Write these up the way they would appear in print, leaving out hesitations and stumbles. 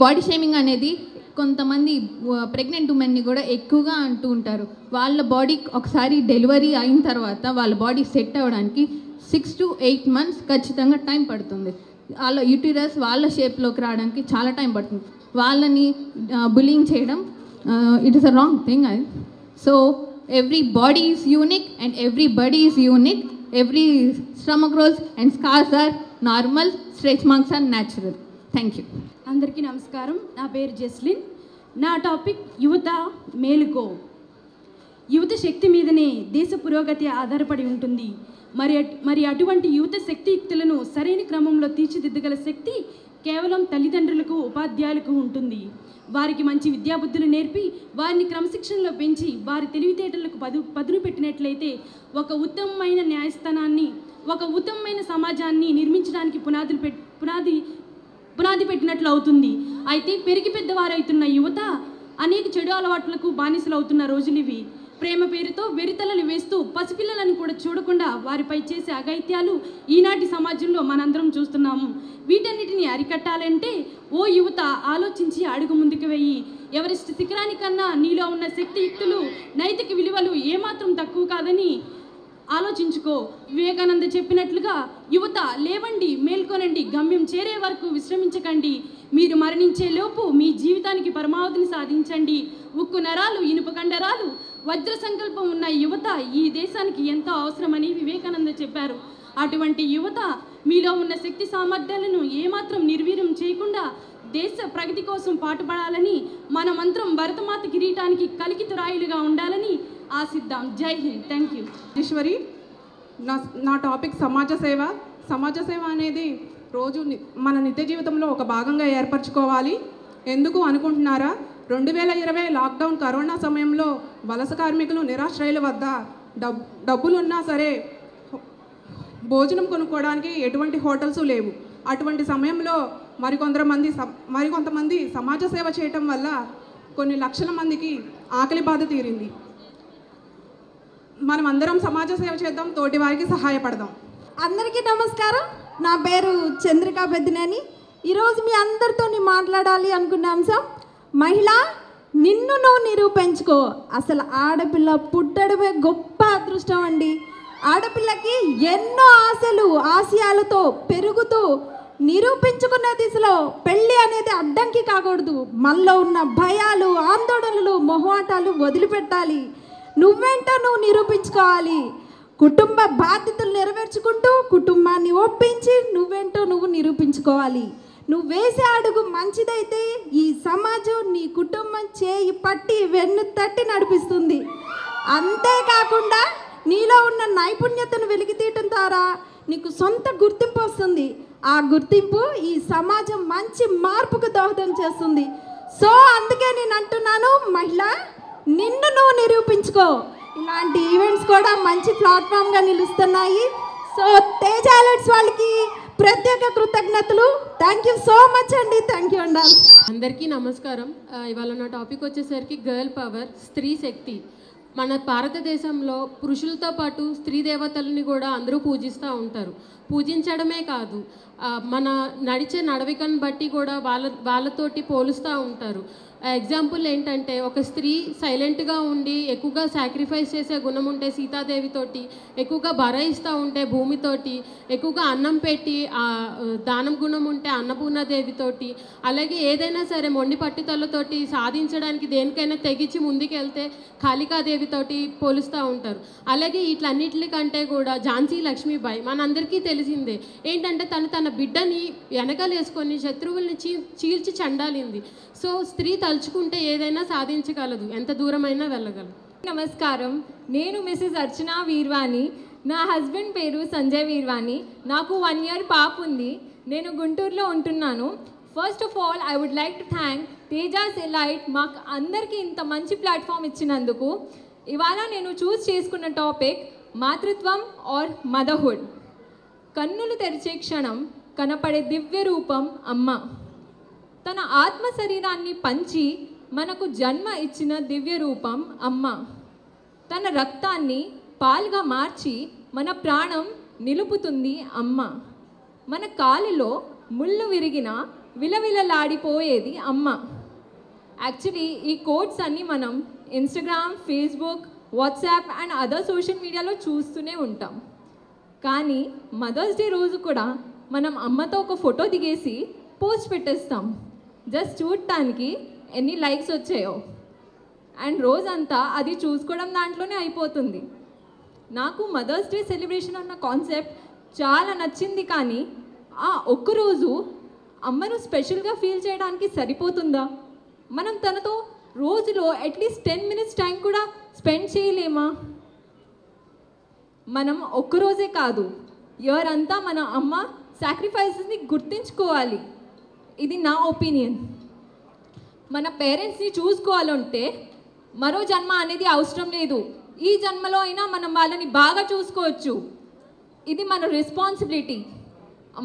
Body shaming అనేది కొంతమంది pregnant ఉమెన్ని కూడా ఎక్కువగా అంటూ ఉంటారు. వాళ్ళ బాడీ ఒకసారి డెలివరీ అయిన తర్వాత వాళ్ళ బాడీ సెట్ అవ్వడానికి 6 to 8 months ఖచ్చితంగా టైం పడుతుంది. వాళ్ళ యూటిరస్ వాళ్ళ షేప్లోకి రావడానికి చాలా టైం పడుతుంది. వాళ్ళని బుల్లింగ్ చేయడం it is a wrong thing. So every body is unique and every body is unique. Every stomach rolls and scars are normal, stretch marks are natural. Thank you. అందరికీ నమస్కారం. నా పేరు జెస్లిన్. నా టాపిక్ యువత మేలుకో. యువత శక్తి మీదనే దేశ పురోగతి ఆధారపడి ఉంటుంది. మరి అటువంటి యువత శక్తియుక్తులను సరైన క్రమంలో తీర్చిదిద్దగల శక్తి కేవలం తల్లిదండ్రులకు, ఉపాధ్యాయులకు ఉంటుంది. వారికి మంచి విద్యాబుద్ధులు నేర్పి వారిని క్రమశిక్షణలో పెంచి వారి తెలివితేటలకు పదును పెట్టినట్లయితే ఒక ఉత్తమమైన న్యాయస్థానాన్ని, ఒక ఉత్తమమైన సమాజాన్ని నిర్మించడానికి పునాది పెట్టినట్లు అవుతుంది. అయితే పెరిగి పెద్దవారైతున్న యువత అనేక చెడు అలవాట్లకు బానిసలు అవుతున్న రోజులు ఇవి. ప్రేమ పేరుతో వెరితలలు వేస్తూ పసిపిల్లలను కూడా చూడకుండా వారిపై చేసే అఘాయిత్యాలు ఈనాటి సమాజంలో మనందరం చూస్తున్నాము. వీటన్నిటిని అరికట్టాలంటే ఓ యువత ఆలోచించి అడుగు ముందుకు వెయ్యి. ఎవరెస్ట్ శిఖరానికన్నా నీలో ఉన్న శక్తియుక్తులు, నైతిక విలువలు ఏమాత్రం తక్కువ కాదని ఆలోచించుకో. వివేకానంద చెప్పినట్లుగా యువత లేవండి, మేల్కొనండి, గమ్యం చేరే వరకు విశ్రమించకండి. మీరు మరణించే లోపు మీ జీవితానికి పరమావధిని సాధించండి. ఉక్కు నరాలు, ఇనుప కండరాలు, వజ్ర సంకల్పం ఉన్న యువత ఈ దేశానికి ఎంతో అవసరమని వివేకానంద చెప్పారు. అటువంటి యువత మీలో ఉన్న శక్తి సామర్థ్యాలను ఏమాత్రం నిర్వీర్యం చేయకుండా దేశ ప్రగతి కోసం పాటుపడాలని, మన మంత్రం భరతమాత కిరీటానికి కలికితురాయిలుగా ఉండాలని ఆశిద్దాం. జై హింద్. Thank you. ఈశ్వరి. నా టాపిక్ సమాజ సేవ. సమాజ సేవ అనేది రోజు మన నిత్య జీవితంలో ఒక భాగంగా ఏర్పరచుకోవాలి. ఎందుకు అనుకుంటున్నారా? 2020 లాక్డౌన్ కరోనా సమయంలో వలస కార్మికులు, నిరాశ్రయుల వద్ద డబ్బులున్నా సరే భోజనం కొనుక్కోవడానికి ఎటువంటి హోటల్స్ లేవు. అటువంటి సమయంలో మరికొంతమంది సమాజ సేవ చేయటం వల్ల కొన్ని లక్షల మందికి ఆకలి బాధ తీరింది. మనం అందరం సమాజ సేవ చేద్దాం, తోటి వారికి సహాయపడదాం. అందరికీ నమస్కారం. నా పేరు చంద్రికా పెద్దినేని. ఈరోజు మీ అందరితో మాట్లాడాలి అనుకున్న అంశం మహిళ, నిన్ను నువ్వు నిరూపించుకో. అసలు ఆడపిల్ల పుట్టడమే గొప్ప అదృష్టం అండి. ఆడపిల్లకి ఎన్నో ఆశలు, ఆశయాలతో పెరుగుతూ నిరూపించుకునే దిశలో పెళ్ళి అనేది అడ్డంకి కాకూడదు. మనలో ఉన్న భయాలు, ఆందోళనలు, మొహమాటాలు వదిలిపెట్టాలి. నువ్వేంటో నువ్వు నిరూపించుకోవాలి. కుటుంబ బాధ్యతలు నెరవేర్చుకుంటూ కుటుంబాన్ని ఒప్పించి నువ్వేంటో నువ్వు నిరూపించుకోవాలి. నువ్వు వేసే అడుగు మంచిదైతే ఈ సమాజం నీ కుటుంబం చేయి పట్టి వెన్ను తట్టి నడిపిస్తుంది. అంతేకాకుండా నీలో ఉన్న నైపుణ్యతను వెలికితీయటం ద్వారా నీకు సొంత గుర్తింపు వస్తుంది. ఆ గుర్తింపు ఈ సమాజం మంచి మార్పుకు దోహదం చేస్తుంది. సో అందుకే నేను అంటున్నాను, మహిళ నిన్ను నువ్వు నిరూపించుకో. ఇలాంటి ఈవెంట్స్ కూడా మంచి ప్లాట్ఫామ్గా నిలుస్తున్నాయి. సో తేజ అలర్ట్స్ వాళ్ళకి ప్రత్యేక కృతజ్ఞతలు. థ్యాంక్ యూ సో మచ్ అండి. థ్యాంక్ యూ అండి. అందరికీ నమస్కారం. ఇవాళ నా టాపిక్ వచ్చేసరికి గర్ల్ పవర్, స్త్రీ శక్తి. మన భారతదేశంలో పురుషులతో పాటు స్త్రీ దేవతలని కూడా అందరూ పూజిస్తూ ఉంటారు. పూజించడమే కాదు, మన నడిచే నడవికను బట్టి కూడా వాళ్ళతోటి పోలుస్తూ ఉంటారు. ఎగ్జాంపుల్ ఏంటంటే, ఒక స్త్రీ సైలెంట్గా ఉండి ఎక్కువగా సాక్రిఫైస్ చేసే గుణం ఉంటే సీతాదేవితోటి, ఎక్కువగా భరయిస్తూ ఉంటే భూమితోటి, ఎక్కువగా అన్నం పెట్టి దానం గుణం ఉంటే అన్నపూర్ణాదేవితోటి, అలాగే ఏదైనా సరే మొండి పట్టుదలతోటి సాధించడానికి దేనికైనా తెగించి ముందుకెళ్తే కాళికాదేవితోటి పోలుస్తూ ఉంటారు. అలాగే వీటన్నిటికంటే కూడా ఝాన్సీ లక్ష్మీబాయి మనందరికీ తెలిసిందే. ఏంటంటే తన బిడ్డని వెనకలేసుకొని శత్రువుల్ని చీల్చి చండాలింది. సో స్త్రీ తలుచుకుంటే ఏదైనా సాధించగలదు, ఎంత దూరమైనా వెళ్ళగలదు. నమస్కారం. నేను మిసెస్ అర్చన వీర్వాణి. నా హస్బెండ్ పేరు సంజయ్ వీర్వాణి. నాకు 1 year పాప ఉంది. నేను గుంటూరులో ఉంటున్నాను. First of all I would like to thank Tejas Elite మాకు అందరికీ ఇంత మంచి ప్లాట్ఫామ్ ఇచ్చినందుకు. ఇవాళ నేను చేసుకున్న టాపిక్ మాతృత్వం ఆర్ మదర్హుడ్. కన్నులు తెరిచే క్షణం కనపడే దివ్య రూపం అమ్మ. తన ఆత్మ శరీరాన్ని పంచి మనకు జన్మ ఇచ్చిన దివ్య రూపం అమ్మ. తన రక్తాన్ని పాలుగా మార్చి మన ప్రాణం నిలుపుతుంది అమ్మ. మన కాలిలో ముళ్ళు విరిగిన విలవిలలాడిపోయేది అమ్మ. యాక్చువల్లీ ఈ కోట్స్ అన్నీ మనం Instagram, Facebook, WhatsApp and other social మీడియాలో చూస్తూనే ఉంటాం. కానీ మదర్స్ డే రోజు కూడా మనం అమ్మతో ఒక ఫోటో దిగేసి పోస్ట్ పెట్టేస్తాం, జస్ట్ చూడటానికి ఎన్ని లైక్స్ వచ్చాయో. అండ్ రోజంతా అది చూసుకోవడం దాంట్లోనే అయిపోతుంది. నాకు మదర్స్ డే సెలబ్రేషన్ అన్న కాన్సెప్ట్ చాలా నచ్చింది. కానీ ఆ ఒక్కరోజు అమ్మను స్పెషల్గా ఫీల్ చేయడానికి సరిపోతుందా? మనం తనతో రోజులో అట్లీస్ట్ 10 minutes టైం కూడా స్పెండ్ చేయలేమా? మనం ఒక్కరోజే కాదు, ఇయర్ అంతా మన అమ్మ సాక్రిఫైసెస్ని గుర్తించుకోవాలి. ఇది నా ఒపీనియన్. మన పేరెంట్స్ని చూసుకోవాలంటే మరో జన్మ అనేది అవసరం లేదు. ఈ జన్మలో అయినా మనం వాళ్ళని బాగా చూసుకోవచ్చు. ఇది మన responsibility.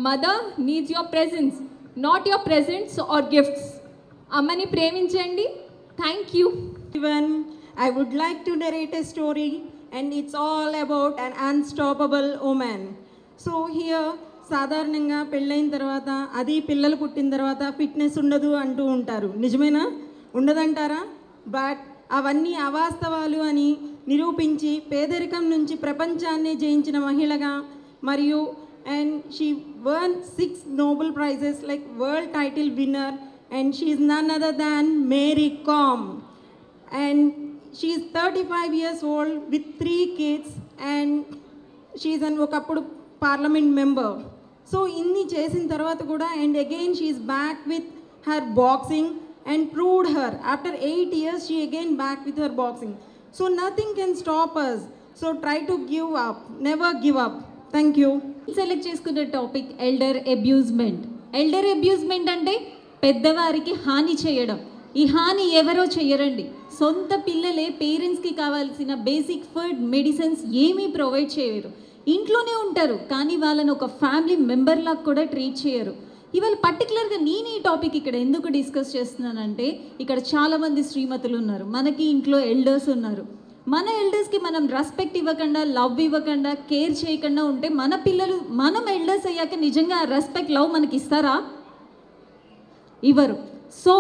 Mother needs your presence, not your presents or gifts. అమ్మని ప్రేమించండి. Thank you. Even I would like to narrate a story, and it's all about an unstoppable woman. So here సాధారణంగా పెళ్ళైన తర్వాత, అది పిల్లలు పుట్టిన తర్వాత ఫిట్నెస్ ఉండదు అంటూ ఉంటారు. నిజమేనా? ఉండదంటారా? బట్ అవన్నీ అవాస్తవాలు అని నిరూపించి పేదరికం నుంచి ప్రపంచాన్ని జయించిన మహిళగా, మరియు and she won 6 Nobel Prizes like world title winner, and she is none other than Mary Kom. And she is 35 years old with 3 kids, and she is an ఒకప్పుడు పార్లమెంట్ మెంబర్. సో ఇన్ని చేసిన తర్వాత కూడా, and again she is back with her boxing and proved her after 8 years she again back with her boxing. So nothing can stop us. So try to give up, never give up. Thank you. Select చేసుకున్న topic elder abusement. Elder abusement అంటే పెద్దవారికి హాని చేయడం. ఈ హాని ఎవరో చేయరండి, సొంత పిల్లలే పేరెంట్స్కి కావాల్సిన బేసిక్ ఫుడ్, మెడిసిన్స్ ఏమీ ప్రొవైడ్ చేయరు. ఇంట్లోనే ఉంటారు కానీ వాళ్ళని ఒక ఫ్యామిలీ మెంబర్లా కూడా ట్రీట్ చేయరు. ఇవాళ పర్టికులర్గా నేను ఈ టాపిక్ ఇక్కడ ఎందుకు డిస్కస్ చేస్తున్నానంటే, ఇక్కడ చాలామంది శ్రీమతులు ఉన్నారు, మనకి ఇంట్లో ఎల్డర్స్ ఉన్నారు. మన ఎల్డర్స్కి మనం రెస్పెక్ట్ ఇవ్వకుండా, లవ్ ఇవ్వకుండా, కేర్ చేయకుండా ఉంటే మన పిల్లలు మనం ఎల్డర్స్ అయ్యాక నిజంగా రెస్పెక్ట్, లవ్ మనకి ఇస్తారా? ఇవ్వరు. సో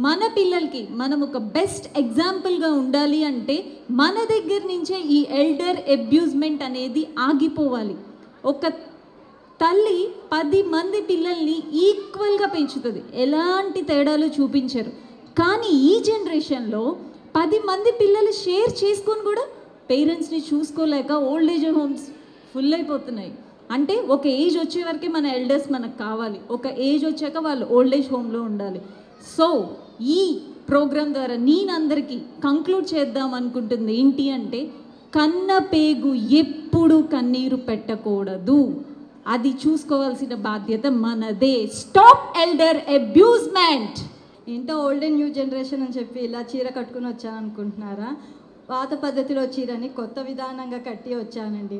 మన పిల్లలకి మనం ఒక బెస్ట్ ఎగ్జాంపుల్గా ఉండాలి అంటే మన దగ్గర నుంచే ఈ ఎల్డర్ అబ్యూజ్మెంట్ అనేది ఆగిపోవాలి. ఒక తల్లి 10 మంది పిల్లల్ని ఈక్వల్గా పెంచుతుంది, ఎలాంటి తేడాలు చూపించరు. కానీ ఈ జనరేషన్లో 10 మంది పిల్లలు షేర్ చేసుకొని కూడా పేరెంట్స్ని చూసుకోలేక ఓల్డ్ ఏజ్ హోమ్స్ ఫుల్ అయిపోతున్నాయి. అంటే ఒక ఏజ్ వచ్చే వరకే మన ఎల్డర్స్ మనకు కావాలి, ఒక ఏజ్ వచ్చాక వాళ్ళు ఓల్డ్ ఏజ్ హోమ్లో ఉండాలి. సో ఈ ప్రోగ్రామ్ ద్వారా నేను అందరికీ కంక్లూడ్ చేద్దాం అనుకుంటుంది ఏంటి అంటే, కన్న పేగు ఎప్పుడు కన్నీరు పెట్టకూడదు, అది చూసుకోవాల్సిన బాధ్యత మనదే. Stop elder abusement. ఏంటో ఓల్డ్ అండ్ న్యూ జనరేషన్ అని చెప్పి ఇలా చీర కట్టుకుని వచ్చాను అనుకుంటున్నారా? పాత పద్ధతిలో చీరని కొత్త విధానంగా కట్టి వచ్చానండి.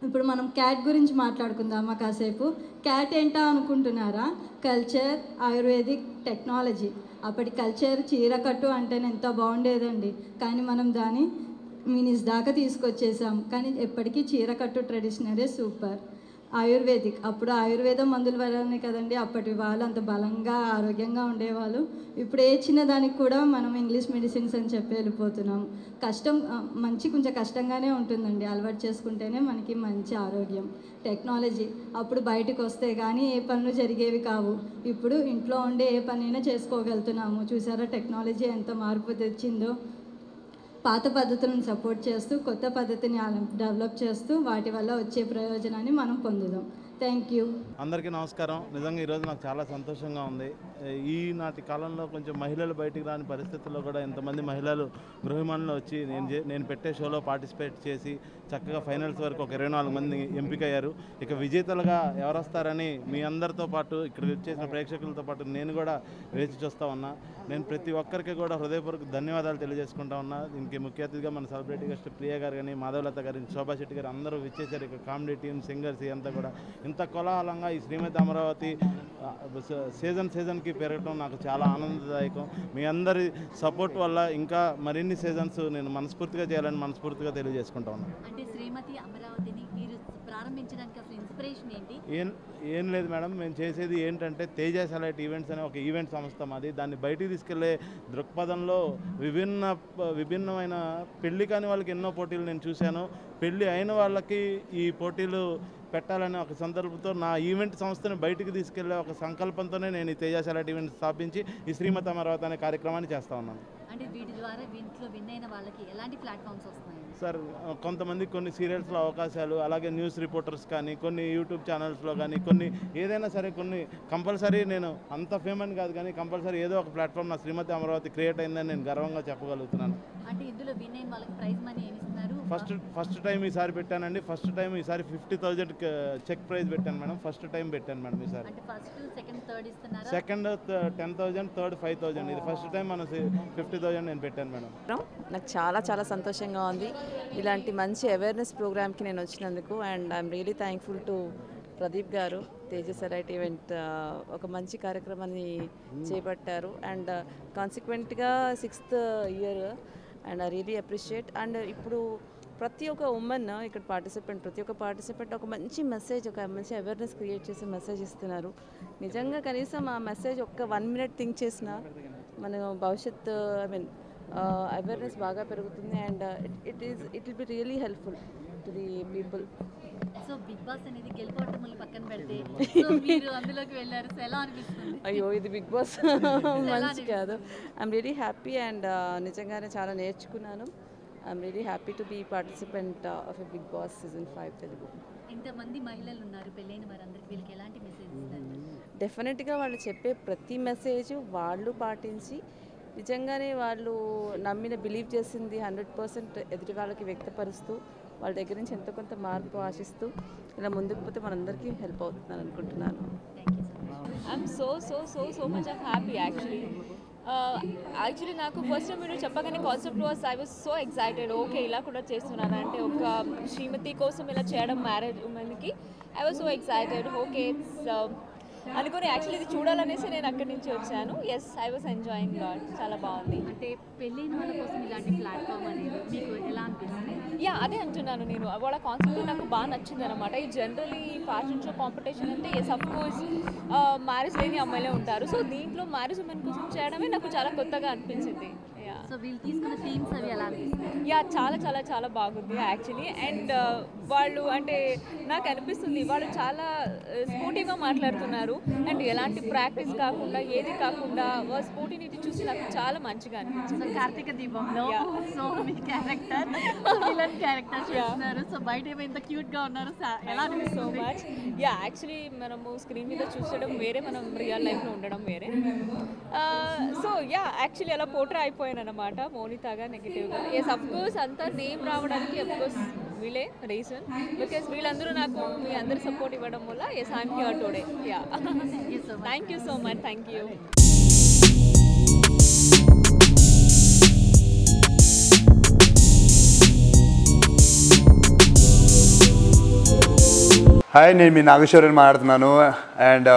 ఇప్పుడు మనం క్యాట్ గురించి మాట్లాడుకుందామా కాసేపు. క్యాట్ ఏంటా అనుకుంటున్నారా? Culture, ayurvedic, technology. అప్పటి కల్చర్ చీర కట్టు అంటేనే ఎంత బాగుండేదండి, కానీ మనం దాన్ని మినిస్ దాకా తీసుకొచ్చేసాం. కానీ ఎప్పటికీ చీర కట్టు ట్రెడిషనరే సూపర్. ఆయుర్వేదిక్, అప్పుడు ఆయుర్వేదం మందుల వల్లనే కదండి అప్పటి వాళ్ళు అంత బలంగా ఆరోగ్యంగా ఉండేవాళ్ళు. ఇప్పుడు ఏ చిన్న దానికి కూడా మనం ఇంగ్లీష్ మెడిసిన్స్ అని చెప్పి వెళ్ళిపోతున్నాం. కష్టం, కొంచెం కష్టంగానే ఉంటుందండి, అలవాటు చేసుకుంటేనే మనకి మంచి ఆరోగ్యం. టెక్నాలజీ, అప్పుడు బయటకు వస్తే కానీ ఏ పనులు జరిగేవి కావు, ఇప్పుడు ఇంట్లో ఉండే ఏ పనైనా చేసుకోగలుగుతున్నాము. చూసారా టెక్నాలజీ ఎంత మార్పు తెచ్చిందో. పాత పద్ధతులను సపోర్ట్ చేస్తూ కొత్త పద్ధతిని డెవలప్ చేస్తూ వాటి వల్ల వచ్చే ప్రయోజనాన్ని మనం పొందుదాం. Thank you. అందరికీ నమస్కారం. నిజంగా ఈరోజు నాకు చాలా సంతోషంగా ఉంది. ఈనాటి కాలంలో కొంచెం మహిళలు బయటికి రాని పరిస్థితుల్లో కూడా ఎంతమంది మహిళలు గృహిణులు వచ్చి నేను పెట్టే షోలో పార్టిసిపేట్ చేసి చక్కగా ఫైనల్స్ వరకు ఒక 24 మంది ఎంపికయ్యారు. ఇక విజేతలుగా ఎవరు వస్తారని మీ అందరితో పాటు ఇక్కడ వచ్చేసిన ప్రేక్షకులతో పాటు నేను కూడా వేచి చూస్తూ ఉన్నా. నేను ప్రతి ఒక్కరికి కూడా హృదయపూర్వక ధన్యవాదాలు తెలియజేసుకుంటా ఉన్నా. దీనికి ముఖ్య అతిథిగా మన సెలబ్రిటీ గెస్ట్ ప్రియ గారు కానీ, మాధవలత గారు, శోభా శెట్టి గారు అందరూ విచ్చేశారు. ఇక కామెడీ టీమ్, సింగర్స్ అంతా కూడా ఇంత కోలాహలంగా ఈ శ్రీమతి అమరావతి సీజన్కి పెరగడం నాకు చాలా ఆనందదాయకం. మీ అందరి సపోర్ట్ వల్ల ఇంకా మరిన్ని సీజన్స్ నేను మనస్ఫూర్తిగా చేయాలని మనస్ఫూర్తిగా తెలియజేసుకుంటా ఉన్నాను. అంటే శ్రీమతి అమరావతిని మీరు ప్రారంభించడానికి అసలు ఇన్స్పిరేషన్ ఏంటి? ఏం లేదు మేడం, మేము చేసేది ఏంటంటే తేజ సెలైట్ ఈవెంట్స్ అనే ఒక ఈవెంట్ సంస్థ మాది. దాన్ని బయటికి తీసుకెళ్లే దృక్పథంలో విభిన్నమైన పెళ్లి కాని వాళ్ళకి ఎన్నో పోటీలు నేను చూశాను. పెళ్లి అయిన వాళ్ళకి ఈ పోటీలు పెట్టాలనే ఒక సందర్భంతో నా ఈవెంట్ సంస్థను బయటికి తీసుకెళ్లే ఒక సంకల్పంతోనే నేను ఈ తేజ సెలైట్ ఈవెంట్ స్థాపించి ఈ శ్రీమతి అమరావతి అనే కార్యక్రమాన్ని చేస్తూ ఉన్నాను. అంటే వీటి ద్వారా వీటిలో విన్ అయిన వాళ్ళకి ఎలాంటి ప్లాట్ఫామ్స్ వస్తున్నాయి? సార్, కొంతమంది కొన్ని సీరియల్స్లో అవకాశాలు, అలాగే న్యూస్ రిపోర్టర్స్ కానీ, కొన్ని యూట్యూబ్ ఛానల్స్లో కానీ, కొన్ని ఏదైనా సరే కొన్ని కంపల్సరీ, నేను అంత ఫేమస్ కాదు కానీ కంపల్సరీ ఏదో ఒక ప్లాట్ఫామ్ నా శ్రీమతి అమరావతి క్రియేట్ అయిందని నేను గర్వంగా చెప్పగలుగుతున్నాను. అంటే ఇందులో విన్ అయిన వాళ్ళకి ప్రైజ్ మనీ ఏమి ఇస్తున్నారు? ఫస్ట్ టైం ఈసారి పెట్టానండి. ఫస్ట్ టైం ఈసారి 50,000 చెక్ ప్రైజ్ పెట్టాను మేడం. ఫస్ట్ టైం పెట్టాను మేడం ఈసారి. అంటే ఫస్ట్, సెకండ్, థర్డ్ ఇస్తున్నారా? Second 10,000, third 5,000. ఇది ఫస్ట్ టైం మన 50,000 నేను పెట్టాను మేడం. నాకు చాలా చాలా సంతోషంగా ఉంది ఇలాంటి మంచి అవేర్నెస్ ప్రోగ్రామ్కి నేను వచ్చినందుకు. And I'm really thankful to Pradeep garu. Teja సెలైట్ ఈవెంట్ ఒక మంచి కార్యక్రమాన్ని చేపట్టారు. అండ్ కాన్సిక్వెంట్గా 6th year. And I really appreciate. And ఇప్పుడు ప్రతి ఒక్క ఉమెన్ ఇక్కడ ప్రతి ఒక్క పార్టిసిపెంట్ ఒక మంచి మెసేజ్, ఒక మంచి అవేర్నెస్ క్రియేట్ చేసే మెసేజ్ ఇస్తున్నారు. నిజంగా కనీసం ఆ మెసేజ్ ఒక్క 1 minute థింక్ చేసినా మన భవిష్యత్తు అవేర్నెస్ బాగా పెరుగుతుంది. And it will be really helpful to the people. So Bigg Boss అనేది గెలుపోవటములు పక్కన పెడితే మీరు అందులోకి వెళ్ళారు, సో ఎలా అనిపిస్తుంది? అయ్యో, ఇది బిగ్ బాస్ మంచి కాదు. I'm really happy. అండ్ నిజంగానే చాలా నేర్చుకున్నాను. I'm really happy to be participant of a Bigg Boss season 5 Telugu. ఇంతమంది మహిళలు ఉన్నారు, పెళ్ళైన వారందరికీ వీళ్ళకి ఎలాంటి మెసేజ్ ఇస్తారు? డెఫినెట్గా వాళ్ళు చెప్పే ప్రతి మెసేజ్ వాళ్ళు పాటించి నిజంగానే వాళ్ళు నమ్మిన బిలీవ్ చేసింది 100% ఎదుటి వాళ్ళకి వ్యక్తపరుస్తూ వాళ్ళ దగ్గర నుంచి ఎంతో కొంత మార్పు ఆశిస్తూ ఇలా ముందుకు పోతే మనందరికీ హెల్ప్ అవుతుందని అనుకుంటున్నాను. I'm so much of happy actually నాకు ఫస్ట్ టైం మీరు చెప్పగానే concept was I was so excited. Okay, ఇలా కూడా చేస్తున్నాను అంటే ఒక శ్రీమతి కోసం ఇలా చేయడం మ్యారేజ్ ఉమెన్కి I was so excited. Okay అనుకుని యాక్చువల్లీ ఇది చూడాలనేసి నేను అక్కడి నుంచి వచ్చాను. Yes, I was enjoying lot. చాలా బాగుంది. అంటే పెళ్ళైన వాళ్ళ కోసం ఇలాంటి ప్లాట్ఫామ్ అనేది మీకు ఎలా అనిపిస్తుంది? యా, అదే అంటున్నాను నేను. వాళ్ళ కాన్సెప్ట్ నాకు బాగా నచ్చింది అనమాట. ఈ జనరలీ ఫ్యాషన్ షో కాంపిటీషన్ అంటే ఎస్ అఫ్ కోర్స్ మ్యారేజ్ లేని అమ్మాయిలే ఉంటారు. సో దీంట్లో మ్యారేజ్ ఉమెన్ కోసం చేయడమే నాకు చాలా కొత్తగా అనిపించింది. సో వీళ్ళు తీసుకున్న థీమ్స్ అవి ఎలా అనిపిస్తుంది? యా, చాలా చాలా చాలా బాగుంది యాక్చువల్లీ. అండ్ వాళ్ళు అంటే నాకు అనిపిస్తుంది వాళ్ళు చాలా స్పోర్టివ్గా మాట్లాడుతున్నారు. అండ్ ఎలాంటి ప్రాక్టీస్ కాకుండా ఏది కాకుండా వాళ్ళ స్పోర్టివిటీ చూసి నాకు చాలా మంచిగా అనిపించింది. కార్తీక దీపంలో సో మీ క్యారెక్టర్ విలన్ క్యారెక్టర్ చేస్తున్నారు. సో బయట ఏమో ఇంత క్యూట్గా ఉన్నారు, ఎలా అనిపిస్తుంది? So much. యా, యాక్చువల్లీ మనము స్క్రీన్ మీద చూసడం వేరే, మనం రియల్ లైఫ్లో ఉండడం వేరే. సో యా, యాక్చువల్లీ అలా పోట్రే అయిపోయాను అనమాట మోనితాగా, నెగిటివ్గా. ఎస్ అఫ్ కోర్స్ అంతా నేమ్ రావడానికి అఫ్ కోర్స్ వీళ్ళే రీజన్. బికాస్ వీళ్ళందరూ నాకు మీ అందరు సపోర్ట్ ఇవ్వడం వల్ల yes I'm here today. Yeah, thank you so much. Thank you. Hi, నేను మీ నాగేశ్వరని మాట్లాడుతున్నాను. And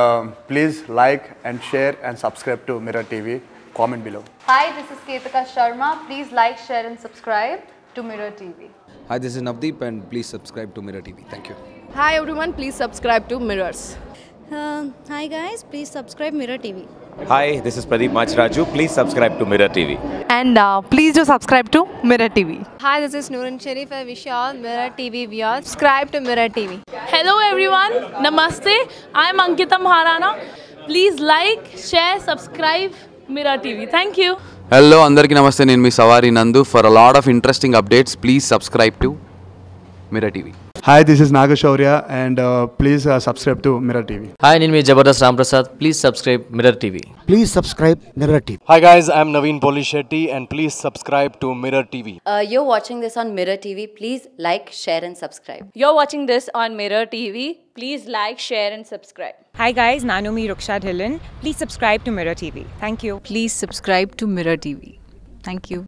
please like and share and subscribe to mirror TV. Comment below. Hi, this is Ketika Sharma. Please like, share and subscribe to Mirror TV. Hi, this is Navdeep and please subscribe to Mirror TV. Thank you. Hi everyone, please subscribe to Mirrors. Hi guys, please subscribe Mirror TV. Hi, this is Pradeep Machraju. Please subscribe to Mirror TV. And please do subscribe to Mirror TV. Hi, this is Noorun Sharif. I wish you all Mirror TV viewers subscribe to Mirror TV. Hello everyone, Namaste. I am Ankita Maharana. Please like, share, subscribe Mirror TV. Thank you. Hello, andarki namaste. Nenu mee Savari Nandu. For a lot of interesting updates, please subscribe to Mirror TV. Hi, this is Nagashaurya and please subscribe to Mirror TV. Hi, name is Jabardast Ramprasad. Please subscribe Mirror TV. Please subscribe Mirror TV. Hi guys, I am Naveen Polishetty and please subscribe to Mirror TV. You're watching this on Mirror TV. Please like, share and subscribe. You're watching this on Mirror TV. Please like, share and subscribe. Hi guys, Nanomi Ruksha Dhillon. Please subscribe to Mirror TV. Thank you. Please subscribe to Mirror TV. Thank you.